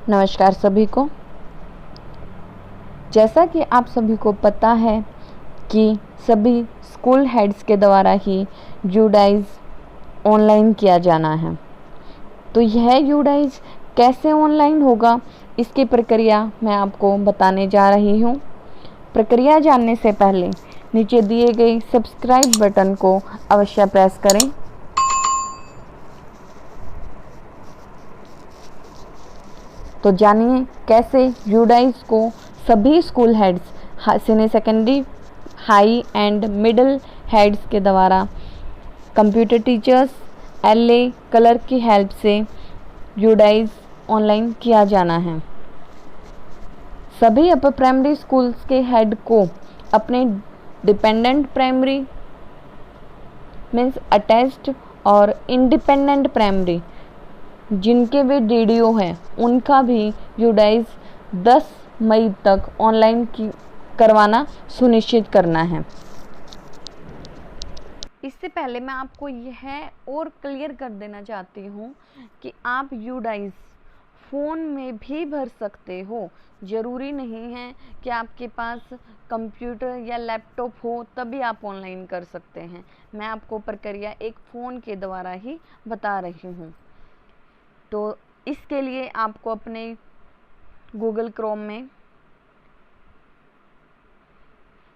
नमस्कार सभी को। जैसा कि आप सभी को पता है कि सभी स्कूल हेड्स के द्वारा ही यूडाइज ऑनलाइन किया जाना है, तो यह यूडाइज कैसे ऑनलाइन होगा इसकी प्रक्रिया मैं आपको बताने जा रही हूँ। प्रक्रिया जानने से पहले नीचे दिए गए सब्सक्राइब बटन को अवश्य प्रेस करें। तो जानिए कैसे यूडाइज को सभी school heads senior secondary high and middle heads के द्वारा कंप्यूटर टीचर्स एलए कलर की हेल्प से यूडाइज ऑनलाइन किया जाना है। सभी अपर प्राइमरी स्कूल्स के हेड को अपने डिपेंडेंट प्राइमरी मीन्स अटैच्ड और इंडिपेंडेंट प्राइमरी जिनके वे डीडीओ हैं उनका भी यूडाइज 10 मई तक ऑनलाइन करवाना सुनिश्चित करना है। इससे पहले मैं आपको यह और क्लियर कर देना चाहती हूँ कि आप यूडाइज फ़ोन में भी भर सकते हो। ज़रूरी नहीं है कि आपके पास कंप्यूटर या लैपटॉप हो तभी आप ऑनलाइन कर सकते हैं। मैं आपको प्रक्रिया एक फ़ोन के द्वारा ही बता रही हूँ। तो इसके लिए आपको अपने गूगल क्रोम में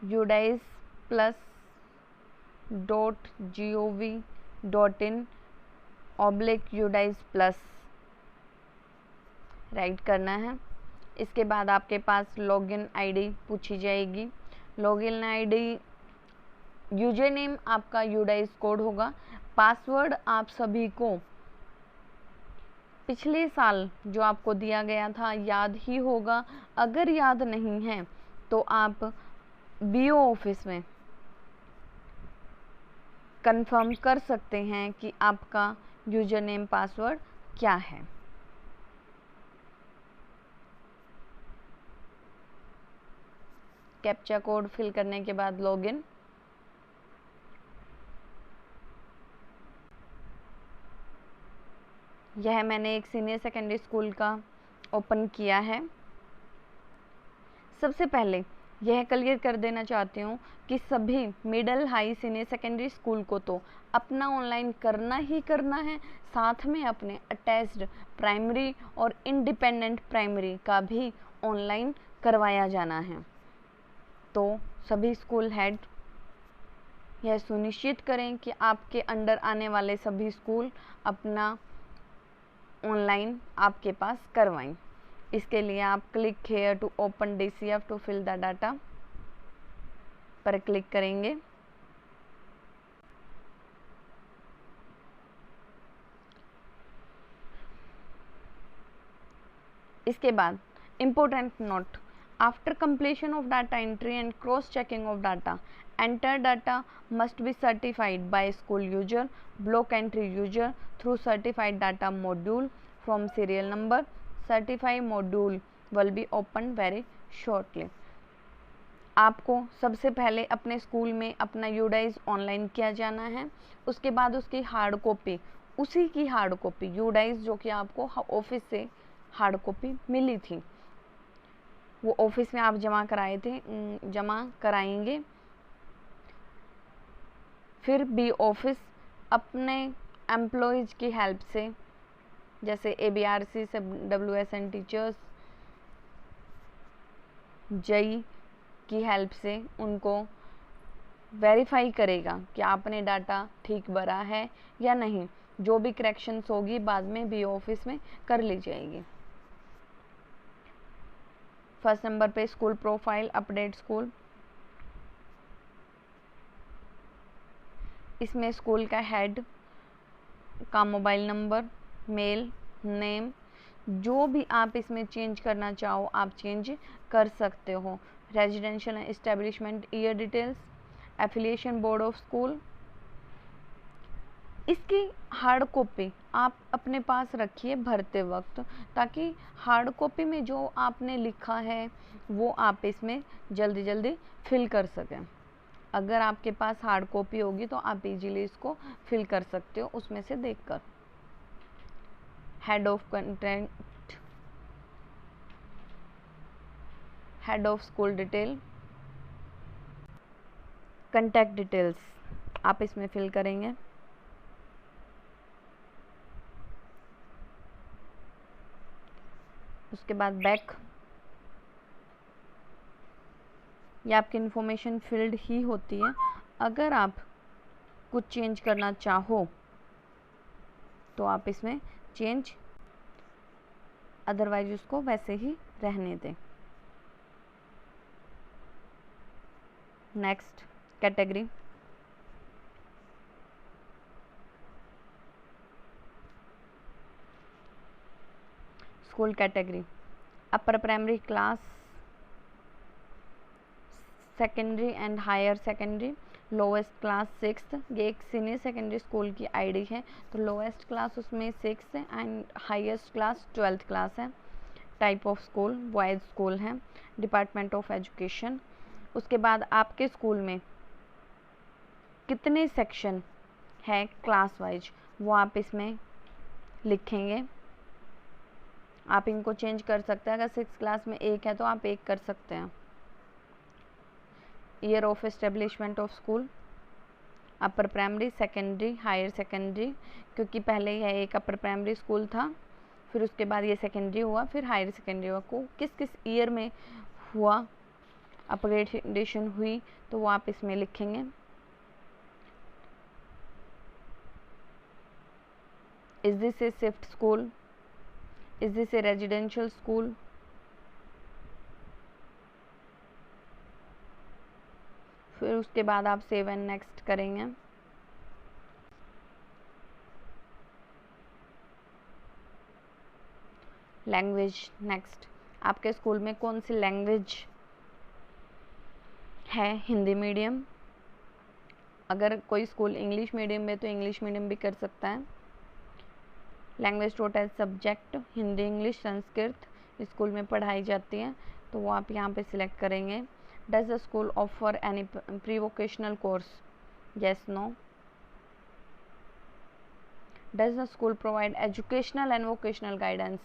udice+.gov.in/udice+ राइट करना है। इसके बाद आपके पास लॉगिन आईडी पूछी जाएगी। लॉगिन आईडी यूजर नेम आपका यूडाइस कोड होगा। पासवर्ड आप सभी को पिछले साल जो आपको दिया गया था याद ही होगा। अगर याद नहीं है तो आप बीओ ऑफिस में कंफर्म कर सकते हैं कि आपका यूजर नेम पासवर्ड क्या है। कैप्चा कोड फिल करने के बाद लॉगिन। यह मैंने एक सीनियर सेकेंडरी स्कूल का ओपन किया है। सबसे पहले यह क्लियर कर देना चाहती हूँ कि सभी middle high senior secondary school को तो अपना ऑनलाइन करना ही करना है, साथ में अपने अटैच्ड प्राइमरी और इंडिपेंडेंट प्राइमरी का भी ऑनलाइन करवाया जाना है। तो सभी स्कूल हेड यह सुनिश्चित करें कि आपके अंडर आने वाले सभी स्कूल अपना ऑनलाइन आपके पास करवाएं। इसके लिए आप click here to open DCF to fill the data पर क्लिक करेंगे। इसके बाद important note, after completion of data entry and cross checking of data, entered data must be certified by school user, block entry user through certified data module from serial number. Certified module will be opened very shortly. आपको सबसे पहले अपने school में अपना यूडाइज online किया जाना है। उसके बाद उसकी हार्ड कॉपी, उसी की हार्ड कॉपी यूडाइज जो कि आपको ऑफिस से हार्ड कॉपी मिली थी वो ऑफिस में आप जमा कराएंगे। फिर बी ऑफिस अपने एम्प्लॉयज़ की हेल्प से, जैसे ABRC से WSN टीचर्स जई की हेल्प से उनको वेरीफाई करेगा कि आपने डाटा ठीक भरा है या नहीं। जो भी करेक्शंस होगी बाद में बी ऑफिस में कर ली जाएगी। फर्स्ट नंबर पे स्कूल प्रोफाइल अपडेट स्कूल। इसमें स्कूल का हेड का मोबाइल नंबर, मेल, नेम, जो भी आप इसमें चेंज करना चाहो आप चेंज कर सकते हो। Residential establishment year details, affiliation board of school. इसकी हार्ड कॉपी आप अपने पास रखिए भरते वक्त, ताकि हार्ड कॉपी में जो आपने लिखा है वो आप इसमें जल्दी जल्दी फिल कर सकें। अगर आपके पास हार्ड कॉपी होगी तो आप इजीली इसको फिल कर सकते हो उसमें से देखकर। Head of content head of school detail, contact details आप इसमें फिल करेंगे। उसके बाद बैक, ये आपकी इन्फॉर्मेशन फील्ड ही होती है। अगर आप कुछ चेंज करना चाहो तो आप इसमें चेंज, अदरवाइज उसको वैसे ही रहने दें। Next category, school category, upper primary class, secondary and higher secondary, lowest class 6th। ये एक सीनियर सेकेंडरी स्कूल की आईडी है, तो लोएस्ट क्लास उसमें 6 है and highest class 12th class है। Type of school boys school है, डिपार्टमेंट ऑफ एजुकेशन। उसके बाद आपके स्कूल में कितने सेक्शन है क्लास वाइज वो आप इसमें लिखेंगे। आप इनको चेंज कर सकते हैं, अगर 6th क्लास में 1 है तो आप 1 कर सकते हैं। Year of establishment of school, upper primary, secondary, higher secondary, क्योंकि पहले यह एक अपर प्राइमरी स्कूल था, फिर उसके बाद ये सेकेंडरी हुआ, फिर हायर सेकेंडरी हुआ। को किस किस ईयर में हुआ, अपग्रेडेशन हुई, तो वो आप इसमें लिखेंगे। Is this A shift school, is this A residential school, फिर उसके बाद आप सेव एंड नेक्स्ट करेंगे। लैंग्वेज, नेक्स्ट आपके स्कूल में कौन सी लैंग्वेज है, हिंदी मीडियम। अगर कोई स्कूल इंग्लिश मीडियम में तो इंग्लिश मीडियम भी कर सकता है। Language taught as subject, Hindi, English, Sanskrit school में पढ़ाई जाती है, तो वो आप यहाँ पे सिलेक्ट करेंगे। Does the school offer any pre vocational course, yes no. Does the school provide educational and vocational guidance,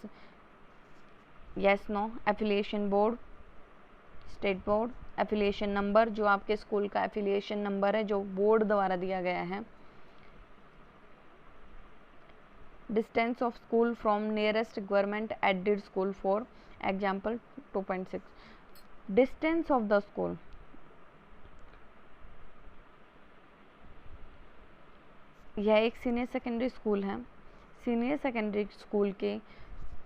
yes no. Affiliation board, state board, affiliation number, जो आपके स्कूल का एफिलिएशन नंबर है जो बोर्ड द्वारा दिया गया है। Distance of school from nearest government aided school, for example 2.6। Distance of the school, यह एक सीनियर सेकेंडरी स्कूल है। सीनियर सेकेंडरी स्कूल के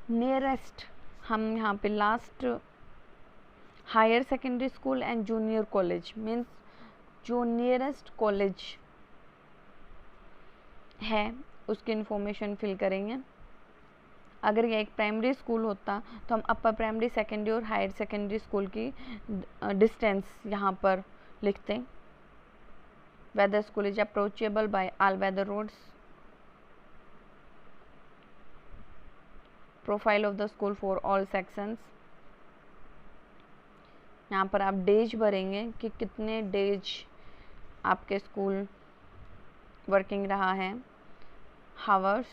नियरेस्ट, हम यहाँ पे last higher secondary school and junior college means जो नियरेस्ट कॉलेज है उसकी इन्फॉर्मेशन फिल करेंगे। अगर यह एक प्राइमरी स्कूल होता तो हम अपर प्राइमरी, सेकेंडरी और हायर सेकेंडरी स्कूल की डिस्टेंस यहाँ पर लिखते। Whether school is approachable by all weather roads. Profile of the school for all sections, यहाँ पर आप डेज भरेंगे कि कितने डेज आपके स्कूल वर्किंग रहा है। हावर्स,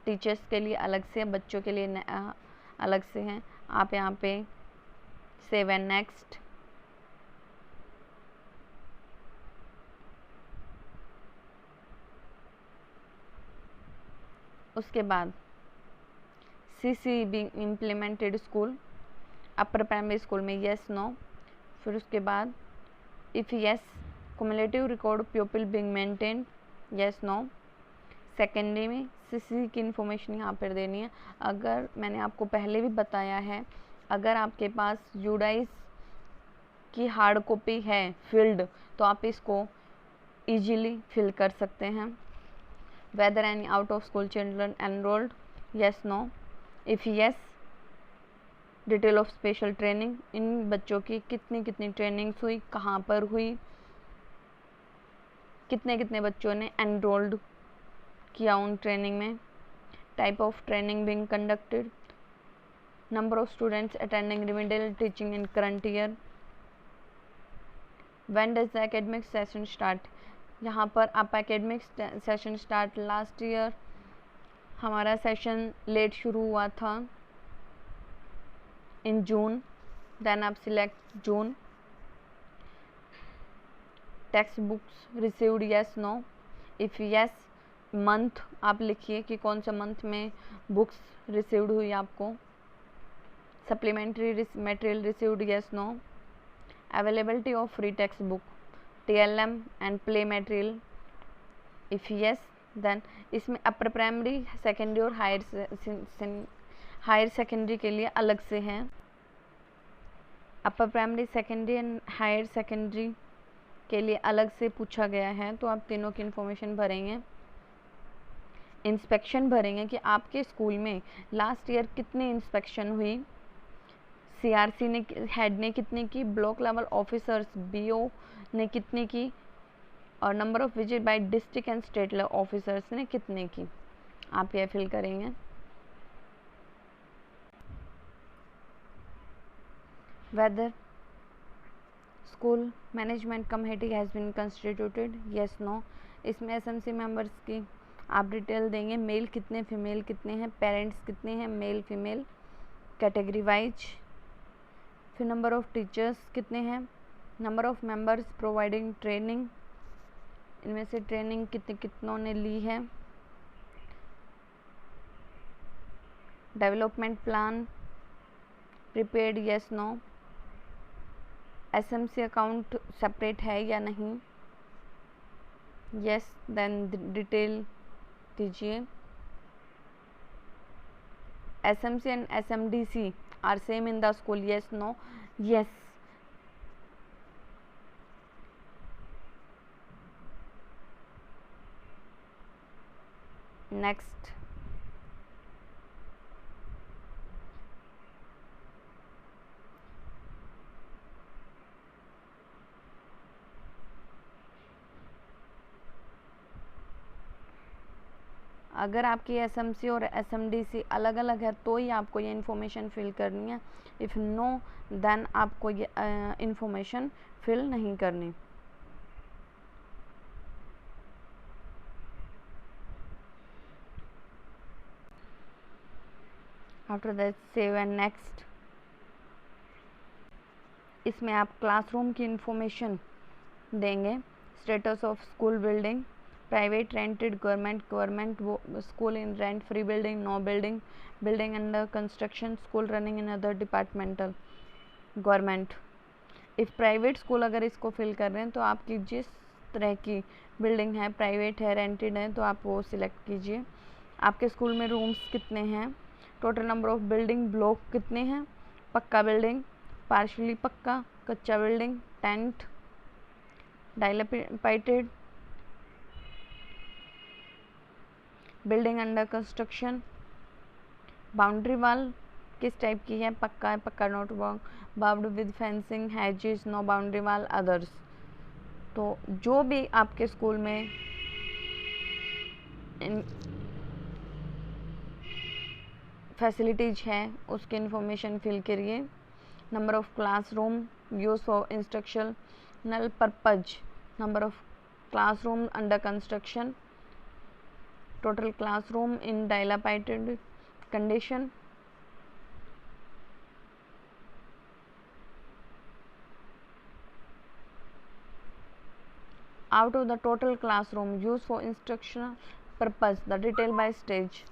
टीचर्स के लिए अलग से, बच्चों के लिए अलग से हैं। आप यहाँ पे सेव एंड नेक्स्ट। उसके बाद CC being implemented school, upper primary school में येस नो। फिर उसके बाद if yes, cumulative record pupil being maintained, yes no. Secondary में सीसी की इन्फॉर्मेशन यहाँ पर देनी है। अगर मैंने आपको पहले भी बताया है, अगर आपके पास यूडाइस की हार्ड कॉपी है फिल्ड तो आप इसको इजीली फिल कर सकते हैं। Whether any out of school children enrolled, yes no. If yes, detail of special training, इन बच्चों की कितनी कितनी ट्रेनिंग्स हुई, कहाँ पर हुई, कितने कितने बच्चों ने एनरोल्ड किया उन ट्रेनिंग में। Type of training being conducted, number of students attending remedial teaching in current year. When does the academic session start, यहाँ पर आप academic session start, last year हमारा सेशन लेट शुरू हुआ था इन जून, देन आप select June. Text books received yes no, if yes month आप लिखिए कि कौन से मंथ में बुक्स रिसीव्ड हुई आपको। Supplementary material received yes no. Availability of free text book, TLM and play material, if yes then इसमें अपर प्राइमरी, सेकेंडरी और हायर सेकेंडरी के लिए अलग से हैं। Upper primary, secondary and higher secondary के लिए अलग से पूछा गया है, तो आप तीनों की इन्फॉर्मेशन भरेंगे। इंस्पेक्शन भरेंगे कि आपके स्कूल में लास्ट ईयर कितनी इंस्पेक्शन हुई, CRC ने हेड ने कितनी की, ब्लॉक लेवल ऑफिसर्स BO ने कितनी की, और number of visit by district and state level officers ने कितने की, आप यह फिल करेंगे। Whether school management committee has been constituted, yes no. इसमें SMC मेंबर्स की आप डिटेल देंगे, मेल कितने, फीमेल कितने हैं, पेरेंट्स कितने हैं, मेल फीमेल, कैटेगरी वाइज। फिर नंबर ऑफ टीचर्स कितने हैं, number of members providing training, इनमें से ट्रेनिंग कितनों ने ली है। Development plan prepared, yes no. SMC account separate है या नहीं, यस देन डिटेल दीजिए। SMC and SMDC are same in the school, yes no, yes. Next, अगर आपकी SMC और SMDC अलग अलग है तो ही आपको ये इन्फॉर्मेशन फिल करनी है, इफ़ नो देन आपको ये इन्फॉर्मेशन फिल नहीं करनी। After that save and next. इसमें आप क्लासरूम की इंफॉर्मेशन देंगे, status of school building, private, rented, government school in rent free building, no building, building under construction, school running in other departmental government. If private school अगर इसको fill कर रहे हैं तो आपकी जिस तरह की बिल्डिंग है, प्राइवेट है, रेंटेड है, तो आप वो सिलेक्ट कीजिए। आपके स्कूल में रूम्स कितने हैं, total number of building block कितने हैं, pucca building, partially pucca, kachcha building, tent, dilapidated, building under construction, boundary wall किस टाइप की है, पक्का है, pucca not bound with fencing, hedges, no boundary wall, others. तो जो भी आपके स्कूल में फैसिलिटीज है उसकी इंफॉर्मेशन फिल करिए। Number of classroom use for instructional purpose, number of classroom under construction, total classroom in dilapidated condition, out of the total classroom used for instructional purpose, the detail by stage,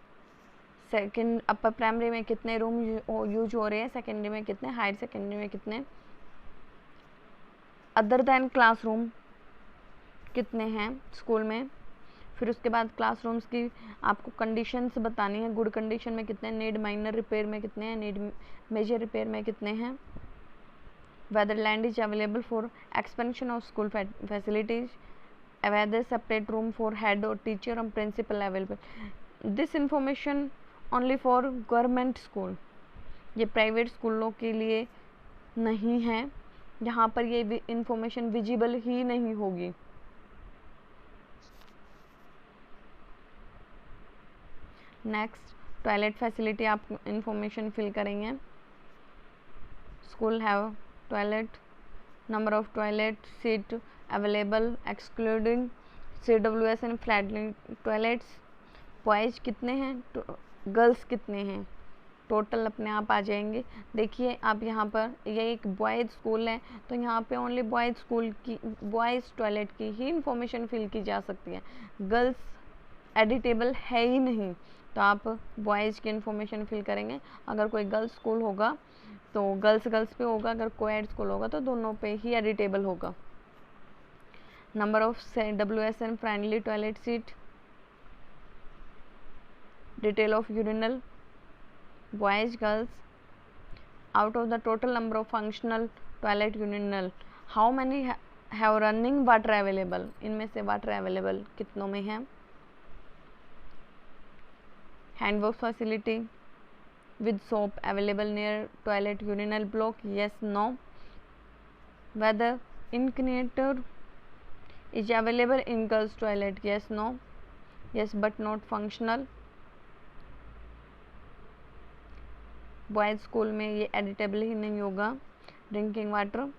second upper primary में कितने room use हो रहे हैं, secondary में कितने, higher secondary में कितने, other than classroom कितने हैं स्कूल में। फिर उसके बाद क्लासरूम्स की आपको कंडीशंस बतानी है, गुड कंडीशन में कितने, नीड माइनर रिपेयर में कितने हैं, नीड मेजर रिपेयर में कितने हैं, whether land is available for expansion of school facilities, whether separate room for head और टीचर और principal available. This information only for government school, ये प्राइवेट स्कूलों के लिए नहीं है, यहाँ पर ये इंफॉर्मेशन विजिबल ही नहीं होगी। नेक्स्ट, टॉयलेट फैसिलिटी आप इंफॉर्मेशन फिल करेंगे। School have toilet, number of toilet seat available excluding CWS and flat toilets, boys कितने हैं, गर्ल्स कितने हैं, टोटल अपने आप आ जाएंगे। देखिए आप यहाँ पर ये एक बॉयज़ स्कूल है, तो यहाँ पे ओनली बॉयज़ स्कूल की, बॉयज़ टॉयलेट की ही इंफॉर्मेशन फिल की जा सकती है। गर्ल्स एडिटेबल है ही नहीं, तो आप बॉयज़ की इंफॉर्मेशन फिल करेंगे। अगर कोई गर्ल्स स्कूल होगा तो गर्ल्स पे होगा, अगर कोएड स्कूल होगा तो दोनों पे ही एडिटेबल होगा। Number of WSN friendly toilet seat, detail of urinal, boys, girls, out of the total number of functional toilet urinal, how many have running water available, इनमें से वाटर अवेलेबल कितनों में है। Hand wash facility with soap available near toilet urinal block, yes, no. Whether incinerator is available in girls toilet, yes, no. Yes, but not functional. Boys school में ये editable ही नहीं होगा। Drinking water,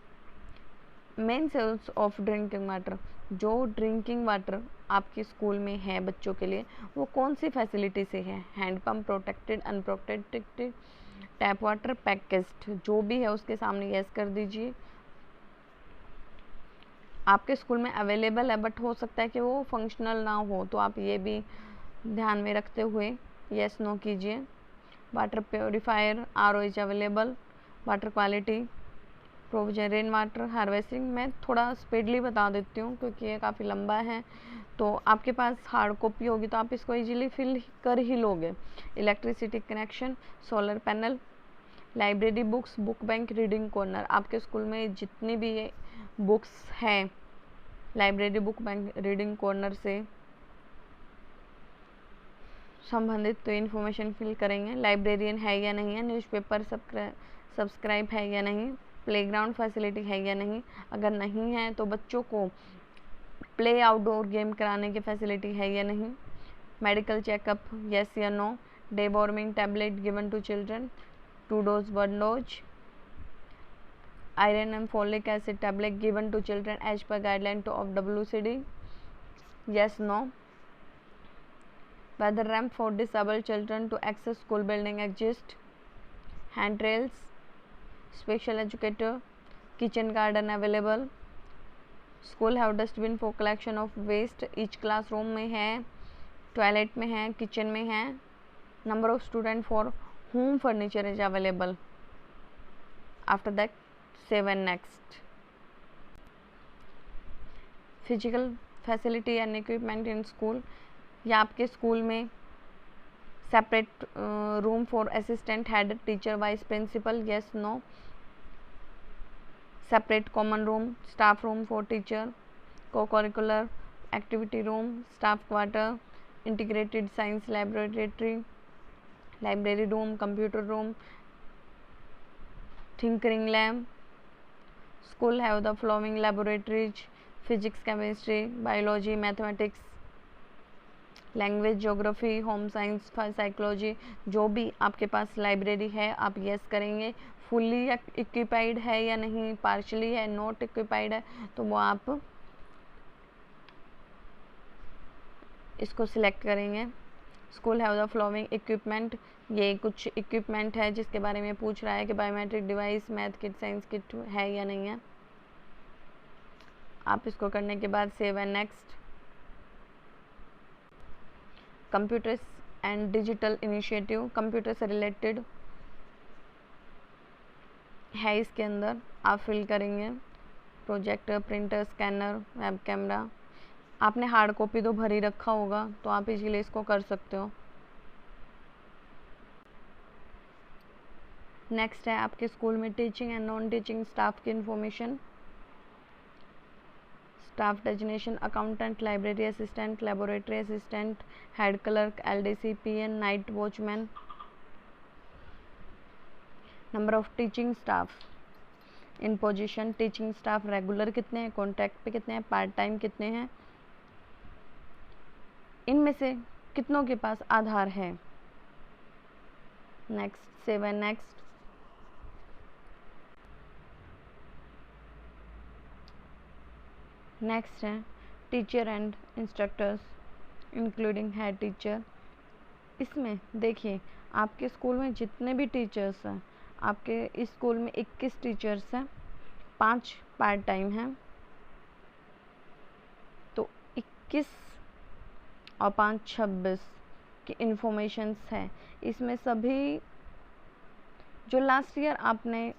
main source of drinking water, जो drinking water आपके school में है बच्चों के लिए, वो कौन सी फैसिलिटी से है। Hand pump, protected, unprotected, tap water, packaged, जो भी है उसके सामने यस कर दीजिए। आपके स्कूल में अवेलेबल है, बट हो सकता है कि वो फंक्शनल ना हो, तो आप ये भी ध्यान में रखते हुए यस नो कीजिए। Water purifier, RO is available. Water quality, provision, rain water harvesting. मैं थोड़ा स्पीडली बता देती हूँ क्योंकि ये काफ़ी लंबा है, तो आपके पास हार्ड कॉपी होगी तो आप इसको इजीली फिल कर ही लोगे। Electricity connection, solar panel, library books, book bank, reading corner. आपके स्कूल में जितनी भी ये बुक्स हैं library, book bank, reading corner से संबंधित तो इन्फॉर्मेशन फिल करेंगे। लाइब्रेरियन है या नहीं है, न्यूज़पेपर सब्सक्राइब है या नहीं, प्लेग्राउंड फैसिलिटी है या नहीं। अगर नहीं है तो बच्चों को प्ले आउटडोर गेम कराने की फैसिलिटी है या नहीं। मेडिकल चेकअप, यस या no. Deworming tablet given to children, 2 dose 1 dose. Iron and folic acid tablet given to children as per guideline of WCD, yes no. Whether ramp for disabled children to access school building exist, handrails, special educator, kitchen garden available, school have dustbin for collection of waste, each classroom में है, toilet में है, kitchen में है, number of student for whom furniture is available. After that, save and next. Physical facility and equipment in school, या आपके school में separate room for assistant head teacher vice principal, yes no. Separate common room, staff room for teacher, co curricular activity room, staff quarter, integrated science laboratory, library room, computer room, tinkering lab. School have the following laboratories, physics, chemistry, biology, mathematics, language, geography, home science, psychology. जो भी आपके पास library है आप yes करेंगे। Fully equipped है या नहीं, partially है, नॉट इक्विपाइड है, तो वो आप इसको सिलेक्ट करेंगे। School have the following equipment, ये कुछ इक्विपमेंट है जिसके बारे में पूछ रहा है कि biometric device, math kit, science kit है या नहीं है। आप इसको करने के बाद save and next. Computers and digital initiative, computer से रिलेटेड है, इसके अंदर आप फिल करेंगे। Projector, printer, scanner, web camera. आपने हार्ड कॉपी तो भर ही रखा होगा तो आप इसीलिए इसको कर सकते हो। नेक्स्ट है आपके स्कूल में teaching and non teaching staff की information. Staff designation, accountant, library assistant, laboratory assistant, head clerk, LDC, PN, night watchman. Number of teaching staff in position, teaching staff regular कितने हैं, कॉन्ट्रैक्ट पे कितने हैं, part time कितने हैं, इनमें से कितनों के पास आधार है। Next, save and next. Next है teacher and instructors including head teacher. इसमें देखिए आपके स्कूल में जितने भी टीचर्स हैं, आपके इस स्कूल में 21 टीचर्स हैं, 5 पार्ट टाइम हैं, तो 21 और 5 26 की इन्फॉर्मेशंस है। इसमें सभी जो लास्ट ईयर आपने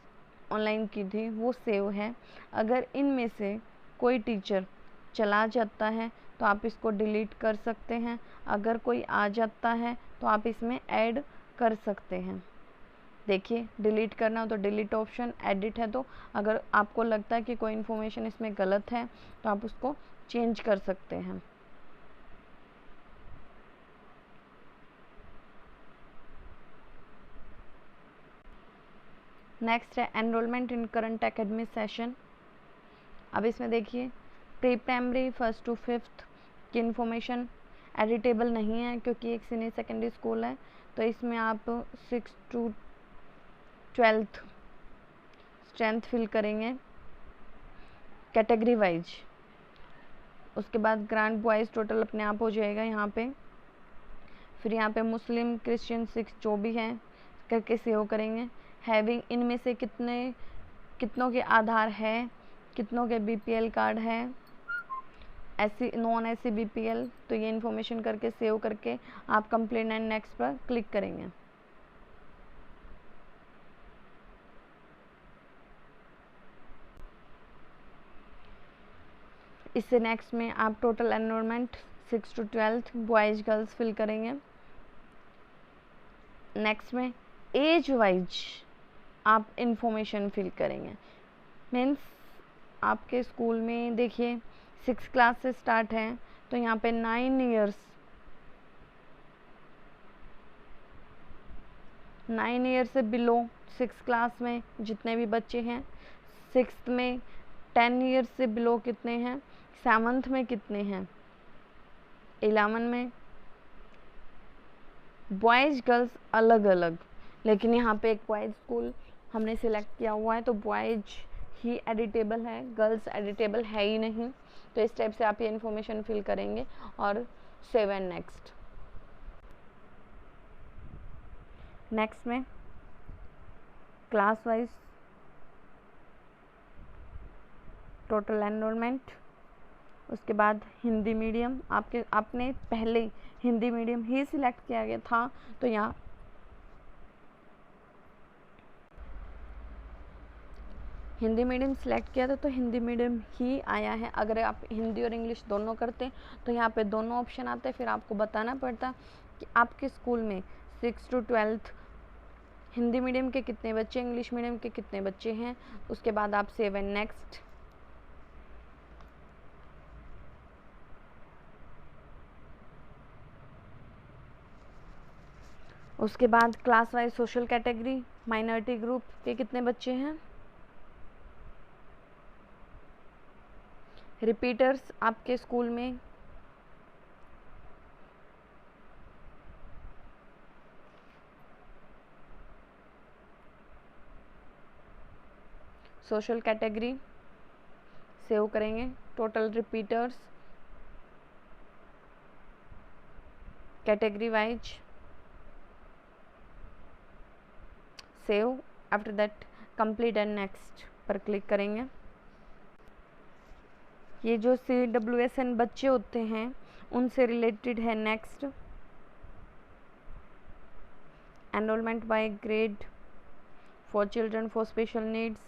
ऑनलाइन की थी वो सेव है। अगर इनमें से कोई टीचर चला जाता है तो आप इसको डिलीट कर सकते हैं, अगर कोई आ जाता है तो आप इसमें ऐड कर सकते हैं। देखिए, डिलीट करना हो तो डिलीट ऑप्शन, एडिट है तो अगर आपको लगता है कि कोई इन्फॉर्मेशन इसमें गलत है तो आप उसको चेंज कर सकते हैं। नेक्स्ट है enrolment in current academic session. अब इसमें देखिए, pre primary 1st to 5th की इन्फॉर्मेशन एडिटेबल नहीं है क्योंकि एक सीनियर सेकेंडरी स्कूल है, तो इसमें आप 6th to 12th strength fill करेंगे कैटेगरी वाइज। उसके बाद ग्रांड बॉयज़ टोटल अपने आप हो जाएगा यहाँ पे। फिर यहाँ पे मुस्लिम क्रिश्चियन सिक्स जो भी हैं करके सेव करेंगे। हैविंग, इनमें से कितनों के आधार है, कितनों के बीपीएल कार्ड है, ऐसी नॉन ऐसी बीपीएल, तो ये इन्फॉर्मेशन करके सेव करके आप कंप्लीट एंड नेक्स्ट पर क्लिक करेंगे। इससे नेक्स्ट में आप total enrolment 6 to 12th boys girls fill करेंगे। नेक्स्ट में एज वाइज आप इंफॉर्मेशन फिल करेंगे। मीन्स आपके स्कूल में देखिए 6 क्लास से स्टार्ट है तो यहाँ पे 9 ईयर से बिलो 6 क्लास में जितने भी बच्चे हैं, 6th में 10 ईयर से बिलो कितने हैं, 7th में कितने हैं, 11 में बॉयज़ गर्ल्स अलग अलग। लेकिन यहाँ पे एक बॉयज़ स्कूल हमने सिलेक्ट किया हुआ है तो बॉयज़ ही एडिटेबल है, गर्ल्स एडिटेबल है ही नहीं। तो इस टाइप से आप ये इन्फॉर्मेशन फिल करेंगे और सेव एंड नेक्स्ट में क्लास वाइज टोटल एनरोलमेंट। उसके बाद हिंदी मीडियम, आपने पहले हिंदी मीडियम ही सिलेक्ट किया गया था तो यहाँ हिंदी मीडियम सिलेक्ट किया था तो हिंदी मीडियम ही आया है। अगर आप हिंदी और इंग्लिश दोनों करते तो यहाँ पे दोनों ऑप्शन आते, फिर आपको बताना पड़ता कि आपके स्कूल में 6 to 12th हिंदी मीडियम के कितने बच्चे, इंग्लिश मीडियम के कितने बच्चे हैं। उसके बाद आप सेव एंड नेक्स्ट। उसके बाद class wise social category, minority group के कितने बच्चे हैं, रिपीटर्स आपके स्कूल में सोशल कैटेगरी सेव करेंगे, total repeaters category wise save. After that complete and next पर क्लिक करेंगे। ये जो CWSN बच्चे होते हैं उनसे रिलेटेड है next. Enrolment by grade for children for special needs,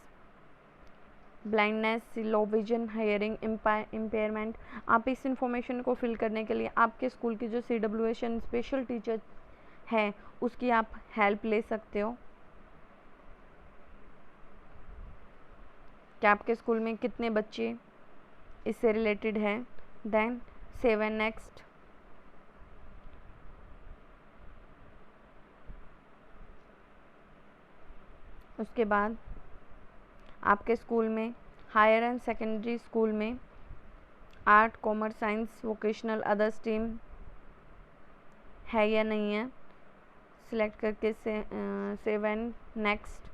blindness, low vision, hearing impairment. आप इस इंफॉर्मेशन को फिल करने के लिए आपके स्कूल की जो CWSN स्पेशल टीचर है उसकी आप हेल्प ले सकते हो कि आपके स्कूल में कितने बच्चे इससे रिलेटेड है। Then save and next. उसके बाद आपके स्कूल में हायर एंड सेकेंडरी स्कूल में art, commerce, science, vocational, other stream है या नहीं है, सिलेक्ट करके सेव एंड नेक्स्ट।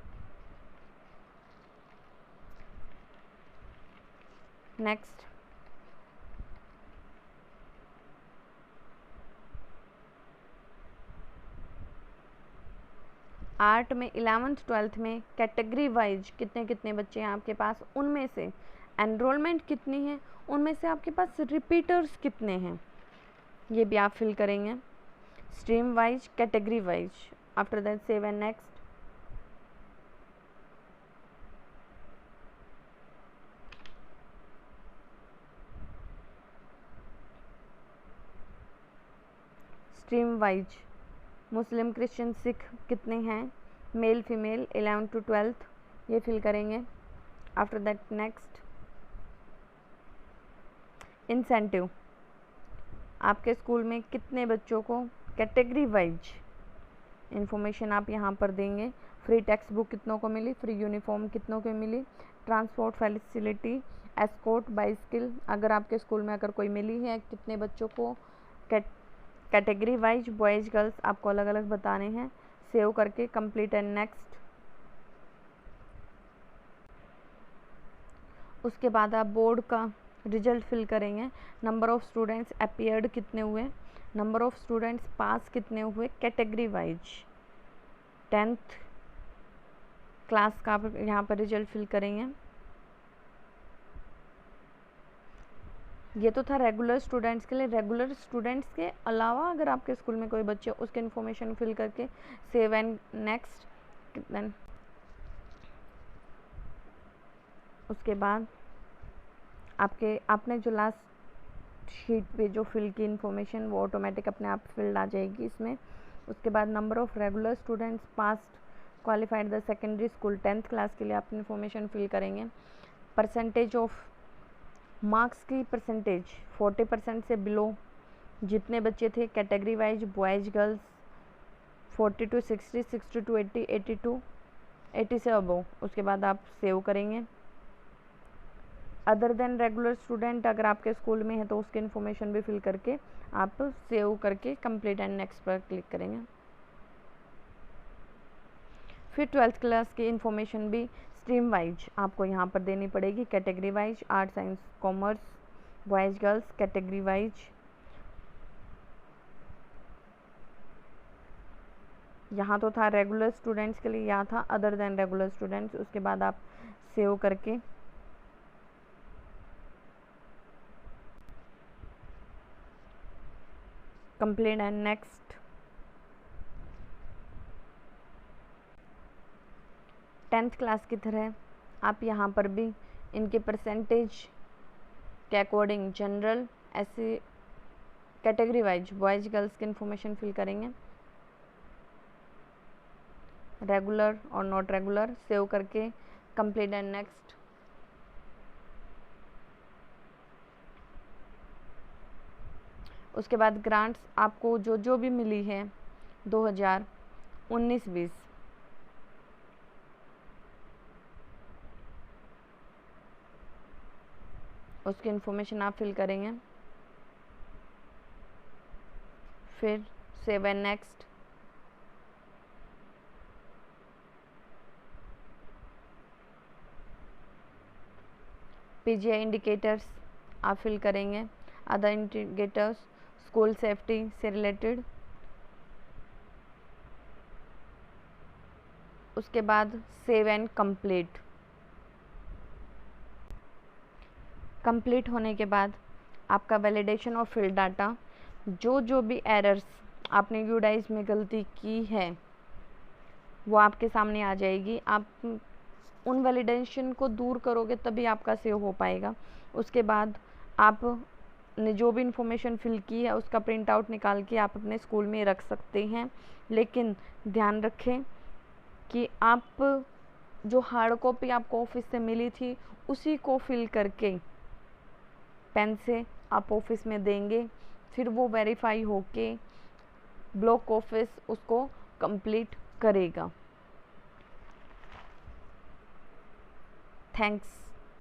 आर्ट में 11th 12th में कैटेगरी वाइज कितने कितने बच्चे हैं आपके पास, उनमें से एनरोलमेंट कितनी है, उनमें से आपके पास रिपीटर्स कितने हैं, ये भी आप फिल करेंगे। Stream wise, category wise. After that save and next. Stream wise Muslim, Christian, Sikh कितने हैं, मेल फीमेल 11 to 12th, ये फिल करेंगे। After that next. इंसेंटिव, आपके स्कूल में कितने बच्चों को कैटेगरी वाइज इंफॉर्मेशन आप यहाँ पर देंगे। फ्री टेक्स्ट बुक कितनों को मिली, फ्री यूनिफॉर्म कितनों को मिली, ट्रांसपोर्ट फैसिलिटी, एस्कॉर्ट, बाइसिकल अगर आपके स्कूल में अगर कोई मिली है, कितने बच्चों को, कैटेगरी वाइज, बॉयज़ गर्ल्स आपको अलग अलग बताने हैं। सेव करके कंप्लीट एंड नेक्स्ट। उसके बाद आप बोर्ड का रिजल्ट फिल करेंगे। नंबर ऑफ़ स्टूडेंट्स अपीयर्ड कितने हुए, नंबर ऑफ़ स्टूडेंट्स पास कितने हुए कैटेगरी वाइज। 10th क्लास का आप यहाँ पर रिजल्ट फिल करेंगे। ये तो था रेगुलर स्टूडेंट्स के लिए। रेगुलर स्टूडेंट्स के अलावा अगर आपके स्कूल में कोई बच्चे, उसके इन्फॉर्मेशन फिल करके सेव एंड नेक्स्ट। देन उसके बाद आपने जो लास्ट शीट पे जो फिल की इन्फॉर्मेशन वो ऑटोमेटिक अपने आप फिल्ड आ जाएगी इसमें। उसके बाद number of regular students past qualified the secondary school 10th class के लिए आप इन्फॉर्मेशन फिल करेंगे। परसेंटेज ऑफ मार्क्स की परसेंटेज 40% से बिलो जितने बच्चे थे category wise, boys girls 40 to 60, 60 to 80, 80 to 80 से अबव। उसके बाद आप सेव करेंगे। अदर देन रेगुलर स्टूडेंट अगर आपके स्कूल में है तो उसकी इन्फॉर्मेशन भी फिल करके आप सेव करके कंप्लीट एंड नेक्स्ट पर क्लिक करेंगे। फिर 12th क्लास की इन्फॉर्मेशन भी स्ट्रीम वाइज आपको यहाँ पर देनी पड़ेगी। Category wise art, science, commerce, boys girls category wise. यहाँ तो था रेगुलर स्टूडेंट्स के लिए, यहाँ था अदर देन रेगुलर स्टूडेंट्स। उसके बाद आप सेव करके complete and next. 10th class की तरह आप यहाँ पर भी इनके परसेंटेज के अकॉर्डिंग जनरल, ऐसे कैटेगरी वाइज बॉयज़ गर्ल्स की इन्फॉर्मेशन फिल करेंगे। रेगुलर और नॉट रेगुलर सेव करके कंप्लीट एंड नेक्स्ट। उसके बाद ग्रांट्स आपको जो जो भी मिली है 2019-20 उसकी इन्फॉर्मेशन आप फिल करेंगे। फिर save and next. PGI indicators आप फिल करेंगे। अदर इंडिकेटर्स स्कूल सेफ्टी से रिलेटेड। उसके बाद सेव एंड कंप्लीट। कंप्लीट होने के बाद आपका वैलिडेशन ऑफ फील्ड डाटा, जो जो भी एरर्स आपने यूडाइज में गलती की है वो आपके सामने आ जाएगी। आप उन वैलिडेशन को दूर करोगे तभी आपका सेव हो पाएगा। उसके बाद आपने जो भी इंफॉर्मेशन फिल की है उसका प्रिंट आउट निकाल के आप अपने स्कूल में रख सकते हैं। लेकिन ध्यान रखें कि आप जो हार्ड कॉपी आपको ऑफिस से मिली थी उसी को फिल करके पेन से आप ऑफिस में देंगे। फिर वो वेरीफाई होके ब्लॉक ऑफिस उसको कंप्लीट करेगा। थैंक्स।